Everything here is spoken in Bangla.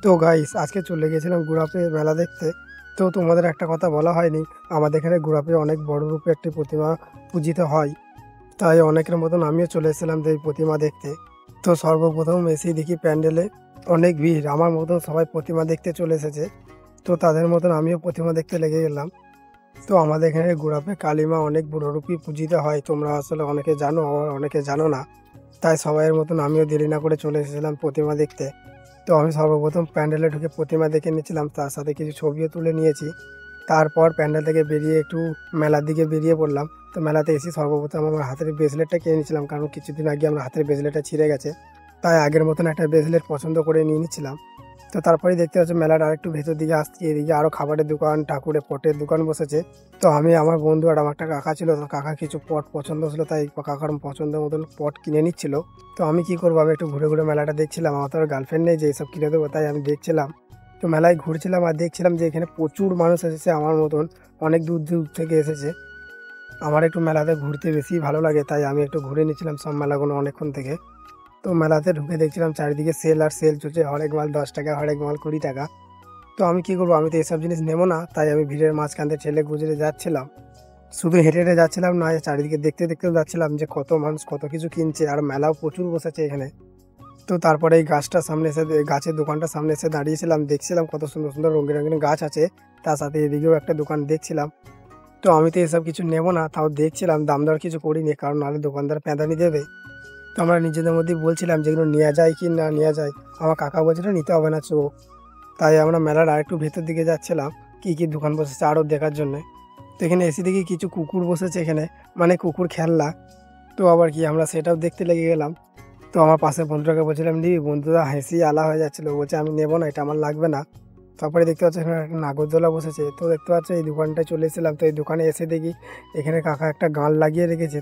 তো গাইস আজকে চলে গেছিলাম গুড়াপে মেলা দেখতে। তো তোমাদের একটা কথা বলা হয়নি, আমাদের এখানে গুড়াপে অনেক বড় রূপে একটি প্রতিমা পূজিত হয়। তাই অনেকের মতন আমিও চলে এসেছিলাম এই প্রতিমা দেখতে। তো সর্বপ্রথম এসেই দেখি প্যান্ডেলে অনেক ভিড়, আমার মতন সবাই প্রতিমা দেখতে চলে এসেছে। তো তাদের মতন আমিও প্রতিমা দেখতে লেগে গেলাম। তো আমাদের এখানে গুড়াপে কালীমা অনেক বড়রূপী পূজিত হয়, তোমরা আসলে অনেকে জানো আবার অনেকে জানো না। তাই সবাইয়ের মতন আমিও দেরি না করে চলে এসেছিলাম প্রতিমা দেখতে। তো আমি সর্বপ্রথম প্যান্ডেলে ঢুকে প্রতিমা দেখে নিয়েছিলাম, তার সাথে কিছু ছবিও তুলে নিয়েছি। তারপর প্যান্ডেল থেকে বেরিয়ে একটু মেলার দিকে বেরিয়ে পড়লাম। তো মেলাতে এসে সর্বপ্রথম আমার হাতের ব্রেসলেটটা কিনে নিয়েছিলাম, কারণ কিছুদিন আগে আমার হাতের ব্রেসলেটটা ছিঁড়ে গেছে। তাই আগের মতন একটা ব্রেসলেট পছন্দ করে নিয়ে নিচ্ছিলাম। তো তারপরেই দেখতে পাচ্ছি মেলার আরেকটু ভেতর দিকে আসছি, এদিকে আরও খাবারের দোকান, ঠাকুরের পটের দোকান বসেছে। তো আমি, আমার বন্ধু আর আমার একটা কাকা ছিল, তো কাকা কিছু পট পছন্দ ছিল, তাই কাকার পছন্দ মতন পট কিনে নিচ্ছিল। তো আমি কি করবো, আমি একটু ঘুরে ঘুরে মেলাটা দেখছিলাম, আমার তো আর গার্লফ্রেন্ড নেই যে এইসব কিনে দেবো, তাই আমি দেখছিলাম। তো মেলায় ঘুরছিলাম আর দেখছিলাম যে এখানে প্রচুর মানুষ এসেছে আমার মতন, অনেক দূর দূর থেকে এসেছে। আমার একটু মেলাতে ঘুরতে বেশি ভালো লাগে, তাই আমি একটু ঘুরে নিচ্ছিলাম সব মেলাগুলো অনেকক্ষণ থেকে। তো মেলাতে ঢুকে দেখছিলাম চারিদিকে সেল আর সেল চলছে, হরেক মাল 10 টাকা, হরেক মাল 20 টাকা। তো আমি কি করবো, আমি তো এসব জিনিস নেবো না, তাই আমি ভিড়ের মাঝখান থেকে ঠেলে গুজরে যাচ্ছিলাম। শুধু হেঁটে হেঁটে যাচ্ছিলাম না, চারিদিকে দেখতে দেখতেও যাচ্ছিলাম যে কত মানুষ কত কিছু কিনছে, আর মেলাও প্রচুর বসেছে এখানে। তো তারপরে এই গাছটার সামনে এসে, গাছের দোকানটার সামনে এসে দাঁড়িয়েছিলাম, দেখছিলাম কত সুন্দর সুন্দর রঙিন রঙিন গাছ আছে। তার সাথে এদিকেও একটা দোকান দেখছিলাম। তো আমি তো এসব কিছু নেবো না, তাও দেখছিলাম, দাম দর কিছু করিনি, কারণ নাহলে দোকানদার পেঁদানি দেবে। তো আমরা নিজেদের মধ্যেই বলছিলাম যেগুলো নেওয়া যায় কি না নেওয়া যায়। আমার কাকা বলছিল নিতে হবে না, চো। তাই আমরা মেলার আরেকটু ভেতর দিকে যাচ্ছিলাম কি কি দোকান বসেছে আরও দেখার জন্য। তো এখানে এসে দেখি কিছু কুকুর বসেছে এখানে, মানে কুকুর খেলনা। তো আবার কি, আমরা সেটাও দেখতে লেগে গেলাম। তো আমার পাশে বন্ধুটাকে বলছিলাম নিবি, বন্ধুরা হেসি আলা হয়ে যাচ্ছিলো, বলছে আমি নেবো না, এটা আমার লাগবে না। তারপরে দেখতে পাচ্ছি এখানে একটা নাগরদোলা বসেছে। তো দেখতে পাচ্ছি এই দোকানটায় চলে এসেছিলাম। তো এই দোকানে এসে দেখি এখানে কাকা একটা গান লাগিয়ে রেখেছে।